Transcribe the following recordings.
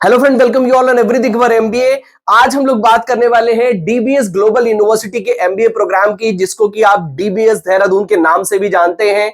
Hello friend, welcome you all on everything for MBA. आज हम लोग बात करने वाले हैं डीबीएस ग्लोबल यूनिवर्सिटी के एमबीए प्रोग्राम की, जिसको कि आप डीबीएस देहरादून के नाम से भी जानते हैं।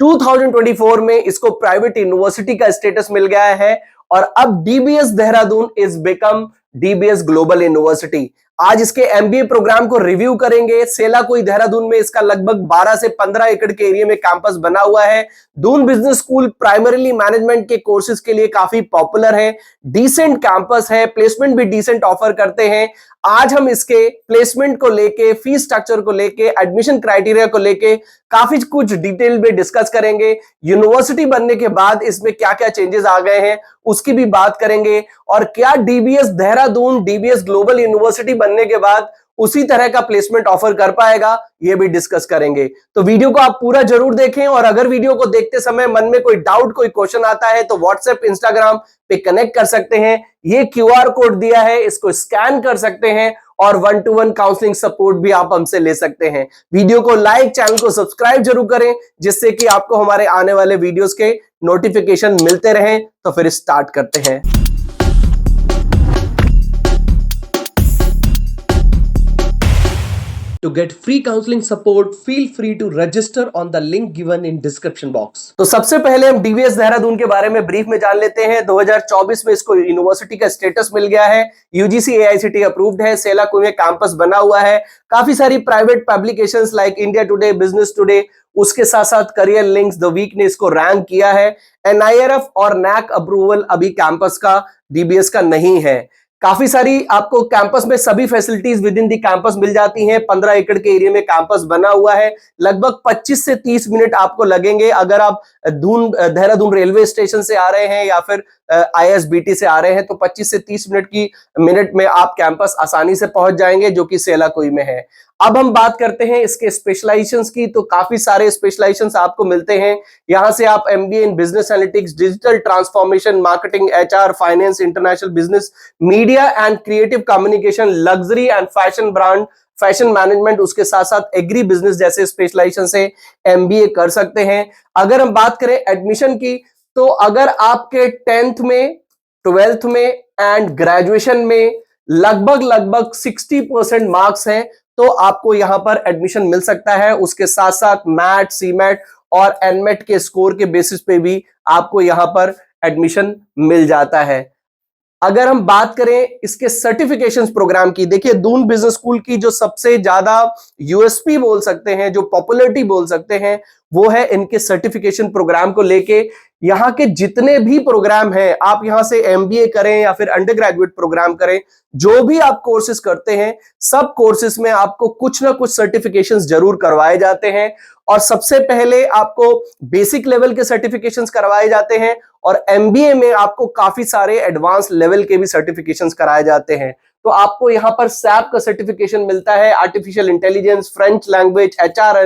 2024 में इसको प्राइवेट यूनिवर्सिटी का स्टेटस मिल गया है और अब DBS Dehradun is become DBS global university. आज इसके एमबीए प्रोग्राम को रिव्यू करेंगे। सेला कोई देहरादून में इसका लगभग 12 से 15 एकड़ के एरिया में कैंपस बना हुआ है। Doon business school primarily management के कोर्सेज के लिए काफी पॉपुलर है। डिसेंट कैंपस है, प्लेसमेंट भी डिसेंट ऑफर करते हैं। आज हम इसके प्लेसमेंट को लेके, फीस स्ट्रक्चर को लेके, एडमिशन क्राइटेरिया को लेके काफी कुछ डिटेल में डिस्कस करेंगे। यूनिवर्सिटी बनने के बाद इसमें क्या क्या चेंजेस आ गए हैं उसकी भी बात करेंगे, और क्या DBS Dehradun DBS global university बनने के बाद उसी तरह का प्लेसमेंट ऑफर कर पाएगा, ये भी डिस्कस करेंगे। तो वीडियो को आप पूरा जरूर देखें, और अगर वीडियो को देखते समय मन में कोई डाउट, कोई क्वेश्चन आता है तो व्हाट्सएप, इंस्टाग्राम पे कनेक्ट कर सकते हैं। ये क्यूआर कोड दिया है, इसको स्कैन कर सकते हैं और 1-to-1 काउंसलिंग सपोर्ट भी आप हमसे ले सकते हैं। वीडियो को लाइक, चैनल को सब्सक्राइब जरूर करें, जिससे कि आपको हमारे आने वाले वीडियोस के नोटिफिकेशन मिलते रहें। तो फिर स्टार्ट करते हैं। To get free counseling support, feel free to register on the link given in description box। तो सबसे पहले हम डीबीएस देहरादून के बारे में ब्रीफ में जान लेते हैं। 2024 में इसको यूनिवर्सिटी का स्टेटस मिल गया है। यूजीसी एआईसीटी अप्रूव्ड है। सेला कुएं में कैंपस बना हुआ है। काफी सारी private publications like India today, business today, उसके साथ साथ करियर लिंक्स, द वीक ने इसको रैंक किया है। एनआईआरएफ और नैक अप्रूवल अभी कैंपस का डीबीएस का नहीं है। काफी सारी आपको कैंपस में सभी facilities within the campus मिल जाती हैं। 15 एकड़ के एरिया में कैंपस बना हुआ है। लगभग 25 से 30 मिनट आपको लगेंगे अगर आप देहरादून रेलवे स्टेशन से आ रहे हैं या फिर आईएसबीटी से आ रहे हैं, तो 25 से 30 मिनट में आप कैंपस आसानी से पहुंच जाएंगे, जो कि सेलाकुई में है। अब हम बात करते हैं इसके स्पेशलाइजेशंस की। तो काफी सारे स्पेशलाइजेशंस आपको मिलते हैं। यहां से आप MBA in business analytics, digital transformation, marketing, HR, finance, international business, media and creative communication, luxury and fashion brand, fashion management, उसके साथ साथ एग्री बिजनेस जैसे स्पेशलाइजेशन से एमबीए कर सकते हैं। अगर हम बात करें एडमिशन की, तो अगर आपके 10th में, 12th में एंड ग्रेजुएशन में लगभग 60% मार्क्स हैं, तो आपको यहां पर एडमिशन मिल सकता है। उसके साथ साथ मैट, सीमैट और एनमेट के स्कोर के बेसिस पे भी आपको यहां पर एडमिशन मिल जाता है। अगर हम बात करें इसके सर्टिफिकेशंस प्रोग्राम की, देखिए दून बिजनेस स्कूल की जो सबसे ज्यादा यूएसपी बोल सकते हैं, जो पॉपुलैरिटी बोल सकते हैं, वो है इनके सर्टिफिकेशन प्रोग्राम को लेके। यहाँ के जितने भी प्रोग्राम हैं, आप यहां से एमबीए करें या फिर अंडर ग्रेजुएट प्रोग्राम करें, जो भी आप कोर्सेज करते हैं, सब कोर्सेज में आपको कुछ ना कुछ सर्टिफिकेशंस जरूर करवाए जाते हैं। और सबसे पहले आपको बेसिक लेवल के सर्टिफिकेशंस करवाए जाते हैं, और एमबीए में आपको काफी सारे एडवांस लेवल के भी सर्टिफिकेशंस कराए जाते हैं। तो आपको यहां पर सैप का सर्टिफिकेशन मिलता है, artificial intelligence, French language, HR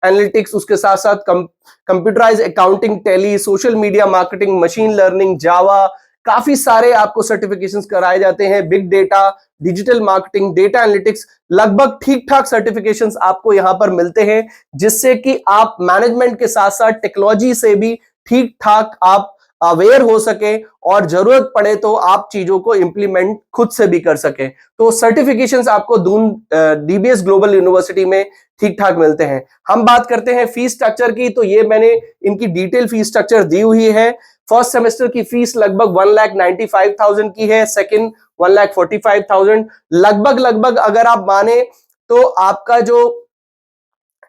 analytics, उसके साथ साथ computerize accounting, Tally, social media marketing, machine learning, Java, काफी सारे आपको सर्टिफिकेशंस कराए जाते हैं। Big data, digital marketing, data analytics, लगभग ठीक ठाक सर्टिफिकेशंस आपको यहां पर मिलते हैं, जिससे कि आप मैनेजमेंट के साथ साथ टेक्नोलॉजी से भी ठीक ठाक आप अवेयर हो सके, और जरूरत पड़े तो आप चीजों को इंप्लीमेंट खुद से भी कर सके। तो सर्टिफिकेशंस आपको दून डीबीएस ग्लोबल यूनिवर्सिटी में ठीक ठाक मिलते हैं। हम बात करते हैं फीस स्ट्रक्चर की, तो ये मैंने इनकी डिटेल फीस स्ट्रक्चर दी हुई है। फर्स्ट सेमेस्टर की फीस लगभग 1,95,000 की है, सेकंड 1,45,000। लगभग अगर आप माने तो आपका जो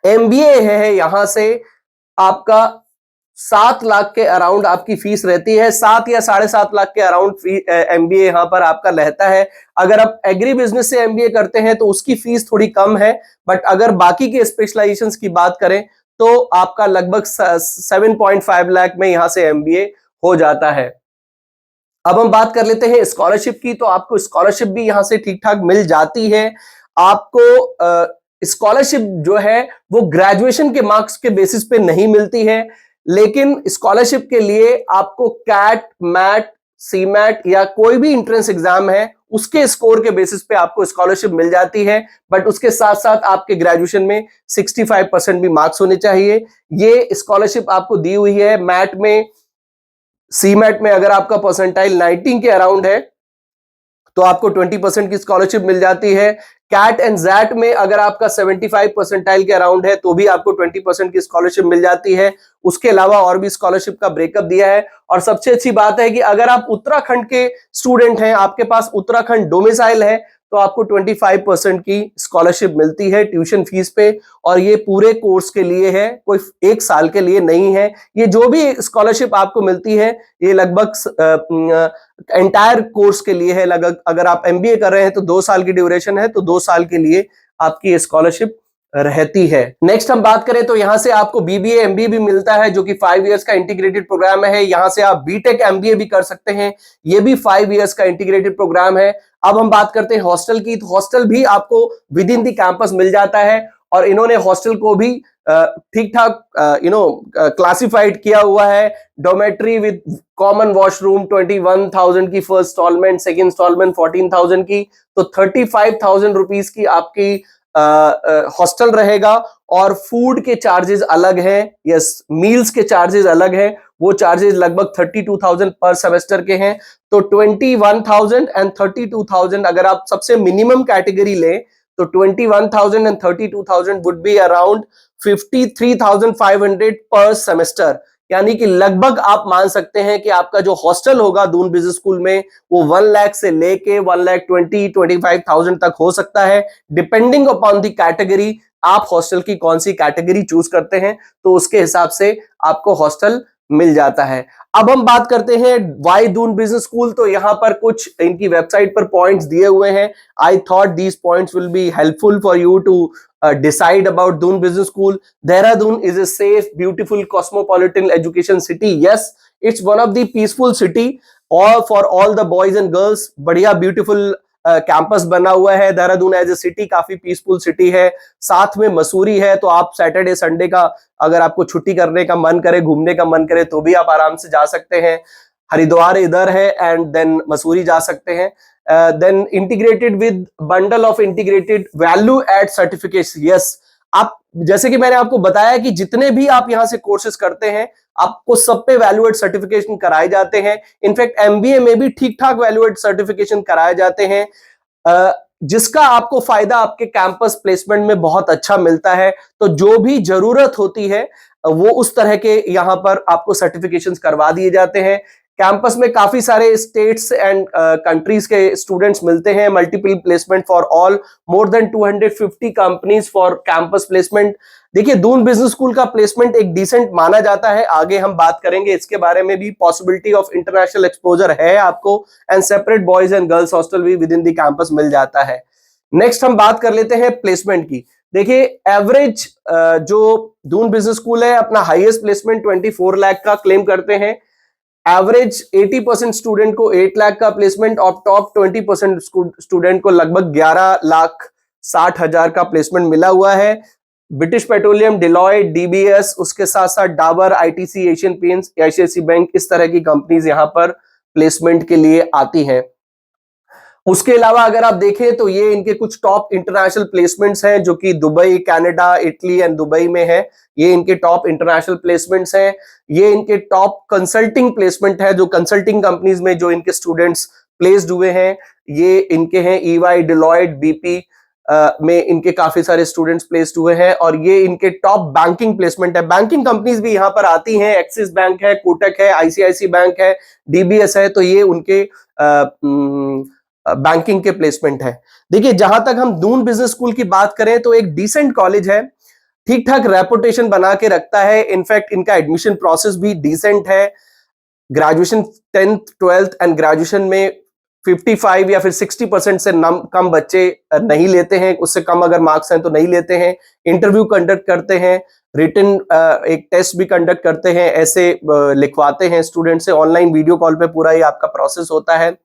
एमबीए है, यहां से आपका 7 लाख के अराउंड आपकी फीस रहती है। 7 या 7.5 लाख के अराउंड एमबीए यहां पर आपका रहता है। अगर आप एग्री बिजनेस से एमबीए करते हैं तो उसकी फीस थोड़ी कम है, बट अगर बाकी के स्पेशलाइजेशंस की बात करें तो आपका लगभग 7.5 लाख में यहां से एमबीए हो जाता है। अब हम बात कर लेते हैं स्कॉलरशिप की। तो आपको स्कॉलरशिप भी यहां से ठीक ठाक मिल जाती है। आपको स्कॉलरशिप जो है वो ग्रेजुएशन के मार्क्स के बेसिस पे नहीं मिलती है, लेकिन स्कॉलरशिप के लिए आपको कैट, मैट, सीमैट या कोई भी एंट्रेंस एग्जाम है, उसके स्कोर के बेसिस पे आपको स्कॉलरशिप मिल जाती है। बट उसके साथ साथ आपके ग्रेजुएशन में 65% भी मार्क्स होने चाहिए। ये स्कॉलरशिप आपको दी हुई है। मैट में सीमेट में अगर आपका परसेंटाइल 19 के अराउंड है तो आपको 20% की स्कॉलरशिप मिल जाती है। कैट एंड जैट में अगर आपका 75 परसेंटाइल के अराउंड है तो भी आपको 20% की स्कॉलरशिप मिल जाती है। उसके अलावा और भी स्कॉलरशिप का ब्रेकअप दिया है। और सबसे अच्छी बात है कि अगर आप उत्तराखंड के स्टूडेंट हैं, आपके पास उत्तराखंड डोमिसाइल है, तो आपको 25% की स्कॉलरशिप मिलती है ट्यूशन फीस पे। और ये पूरे कोर्स के लिए है, कोई एक साल के लिए नहीं है। ये जो भी स्कॉलरशिप आपको मिलती है ये लगभग एंटायर कोर्स के लिए है। लगभग अगर आप एमबीए कर रहे हैं तो 2 साल की ड्यूरेशन है, तो 2 साल के लिए आपकी स्कॉलरशिप रहती है। नेक्स्ट हम बात करें तो यहां से आपको बीबीए एमबीए भी मिलता है, जो कि 5 इयर्स का इंटीग्रेटेड प्रोग्राम है। यहां से आप बीटेक एमबीए भी कर सकते हैं, ये भी 5 इयर्स का इंटीग्रेटेड प्रोग्राम है। अब हम बात करते हैं हॉस्टल की, तो हॉस्टल भी आपको विद इन द कैंपस मिल जाता है। और इन्होंने हॉस्टल को भी ठीक ठाक क्लासिफाइड किया हुआ है। डोमेट्री विद कॉमन वॉशरूम 21,000 की फर्स्ट इंस्टॉलमेंट, सेकेंड इंस्टॉलमेंट 14,000 की, तो 35,000 रुपीज की आपकी हॉस्टल रहेगा। और फूड के चार्जेस अलग हैं, यस, मील्स के चार्जेस अलग हैं। वो चार्जेस लगभग 32,000 पर सेमेस्टर के हैं। तो 21,000 एंड 32,000 अगर आप सबसे मिनिमम कैटेगरी लें तो 21,000 एंड 32,000 वुड बी अराउंड 53,500 पर सेमेस्टर। यानी कि लगभग आप मान सकते हैं कि आपका जो हॉस्टल होगा दून बिजनेस स्कूल में वो 1 लाख से लेके 1,20,25,000 तक हो सकता है, डिपेंडिंग अपॉन द कैटेगरी। आप हॉस्टल की कौन सी कैटेगरी चूज करते हैं तो उसके हिसाब से आपको हॉस्टल मिल जाता है। अब हम बात करते हैं वाई दून बिजनेस स्कूल। तो यहां पर कुछ इनकी वेबसाइट पर पॉइंट्स दिए हुए हैं। I thought these points will be helpful for you to decide about Doon Business School. Dehradun is a safe, beautiful, cosmopolitan education city. Yes, it's one of the peaceful city all for all the boys and girls. बढ़िया beautiful campus बना हुआ है। Dehradun as a city काफी peaceful city है। साथ में मसूरी है, तो आप सैटरडे संडे का अगर आपको छुट्टी करने का मन करे, घूमने का मन करे, तो भी आप आराम से जा सकते हैं। हरिद्वार इधर है एंड देन मसूरी जा सकते हैं। Then integrated with bundle of integrated value add certificates. Yes, आप जैसे कि मैंने आपको बताया कि जितने भी आप यहां से कोर्सेज करते हैं आपको सब पे वैल्यू एड सर्टिफिकेशन कराए जाते हैं। इनफैक्ट एमबीए में भी ठीक ठाक वैल्यू एड सर्टिफिकेशन कराए जाते हैं, जिसका आपको फायदा आपके कैंपस प्लेसमेंट में बहुत अच्छा मिलता है। तो जो भी जरूरत होती है वो उस तरह के यहां पर आपको सर्टिफिकेशंस करवा दिए जाते हैं। कैंपस में काफी सारे स्टेट्स एंड कंट्रीज के स्टूडेंट्स मिलते हैं। Multiple placement for all, more than 250 companies for campus placement. देखिए, दून बिजनेस स्कूल का प्लेसमेंट एक डिसेंट माना जाता है। आगे हम बात करेंगे इसके बारे में भी। पॉसिबिलिटी ऑफ इंटरनेशनल एक्सपोजर है आपको, and separate boys and girls hostel भी विद इन द कैंपस मिल जाता है। नेक्स्ट हम बात कर लेते हैं प्लेसमेंट की। देखिए, एवरेज जो दून बिजनेस स्कूल है अपना हाईएस्ट प्लेसमेंट 24 लाख का क्लेम करते हैं। एवरेज 80% स्टूडेंट को 8 लाख का प्लेसमेंट और टॉप 20% स्टूडेंट को लगभग 11,60,000 का प्लेसमेंट मिला हुआ है। ब्रिटिश पेट्रोलियम, डिलॉयट, डीबीएस, उसके साथ साथ Dabur, ITC, Asian paints, ICICI bank, इस तरह की कंपनीज यहां पर प्लेसमेंट के लिए आती हैं। उसके अलावा अगर आप देखें तो ये इनके कुछ टॉप इंटरनेशनल प्लेसमेंट्स हैं जो कि Dubai, Canada, Italy and Dubai में है। ये इनके टॉप इंटरनेशनल प्लेसमेंट्स हैं। ये इनके टॉप कंसल्टिंग प्लेसमेंट है, जो कंसल्टिंग कंपनीज में जो इनके स्टूडेंट्स प्लेस्ड हुए हैं ये इनके हैं। ईवाई, डिलॉयट, बीपी में इनके काफी सारे स्टूडेंट्स प्लेस्ड हुए हैं। और ये इनके टॉप बैंकिंग प्लेसमेंट है। बैंकिंग कंपनीज भी यहाँ पर आती हैं, एक्सिस बैंक है, कोटक है, आईसीआईसी बैंक है, डीबीएस है, तो ये उनके बैंकिंग के प्लेसमेंट है। देखिए, जहां तक हम दून बिजनेस स्कूल की बात करें तो एक डिसेंट कॉलेज है, ठीक ठाक रेपुटेशन बना के रखता है। इनफैक्ट इनका एडमिशन प्रोसेस भी डिसेंट है। Graduation 10th 12th and graduation में 55 या फिर 60% से कम बच्चे नहीं लेते हैं। उससे कम अगर मार्क्स हैं तो नहीं लेते हैं। इंटरव्यू कंडक्ट करते हैं, रिटन एक टेस्ट भी कंडक्ट करते हैं, ऐसे लिखवाते हैं स्टूडेंट से। ऑनलाइन वीडियो कॉल पे पूरा ये आपका प्रोसेस होता है।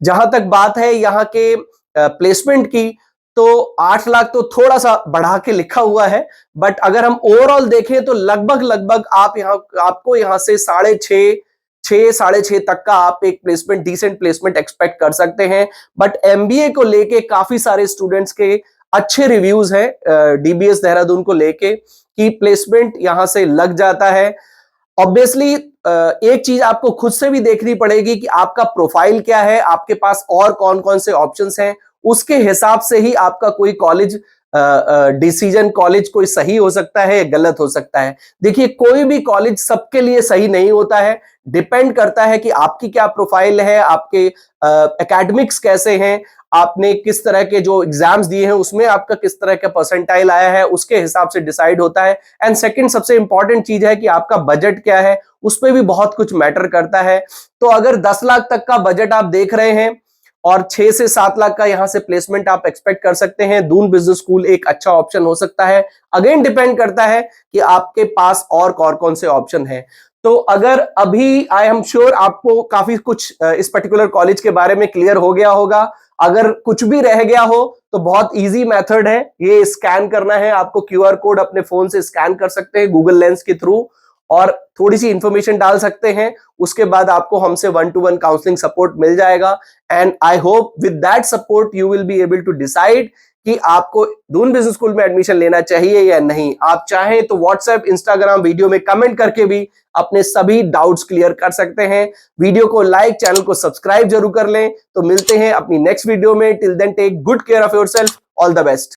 जहां तक बात है यहाँ के प्लेसमेंट की, तो 8 लाख तो थोड़ा सा बढ़ा के लिखा हुआ है, बट अगर हम ओवरऑल देखें तो लगभग आपको यहाँ से 6.5 तक का आप एक प्लेसमेंट, डिसेंट प्लेसमेंट एक्सपेक्ट कर सकते हैं। बट एमबीए को लेके काफी सारे स्टूडेंट्स के अच्छे रिव्यूज हैं डीबीएस देहरादून को लेके कि प्लेसमेंट यहां से लग जाता है। ऑब्वियसली एक चीज आपको खुद से भी देखनी पड़ेगी कि आपका प्रोफाइल क्या है, आपके पास और कौन कौन से ऑप्शंस हैं, उसके हिसाब से ही आपका कोई कॉलेज डिसीजन कॉलेज कोई सही हो सकता है, गलत हो सकता है। देखिए, कोई भी कॉलेज सबके लिए सही नहीं होता है, डिपेंड करता है कि आपकी क्या प्रोफाइल है, आपके एकेडमिक्स कैसे हैं, आपने किस तरह के जो एग्जाम्स दिए हैं उसमें आपका किस तरह का परसेंटाइल आया है, उसके हिसाब से डिसाइड होता है। एंड सेकंड सबसे इंपॉर्टेंट चीज है कि आपका बजट क्या है, उस पर भी बहुत कुछ मैटर करता है। तो अगर 10 लाख तक का बजट आप देख रहे हैं और 6 से 7 लाख का यहां से प्लेसमेंट आप एक्सपेक्ट कर सकते हैं, दून बिजनेस स्कूल एक अच्छा ऑप्शन हो सकता है। अगेन डिपेंड करता है कि आपके पास और कौन से ऑप्शन है। तो अगर अभी आई एम श्योर आपको काफी कुछ इस पर्टिकुलर कॉलेज के बारे में क्लियर हो गया होगा। अगर कुछ भी रह गया हो तो बहुत इजी मेथड है, ये स्कैन करना है आपको, क्यूआर कोड अपने फोन से स्कैन कर सकते हैं गूगल लेंस के थ्रू और थोड़ी सी इंफॉर्मेशन डाल सकते हैं। उसके बाद आपको हमसे 1-to-1 काउंसलिंग सपोर्ट मिल जाएगा। And I hope with that support you will be able to decide कि आपको दून बिजनेस स्कूल में एडमिशन लेना चाहिए या नहीं। आप चाहें तो व्हाट्सएप, इंस्टाग्राम वीडियो में कमेंट करके भी अपने सभी डाउट्स क्लियर कर सकते हैं। वीडियो को लाइक, चैनल को सब्सक्राइब जरूर कर लें। तो मिलते हैं अपनी नेक्स्ट वीडियो में। Till then take good care of yourself. All the best.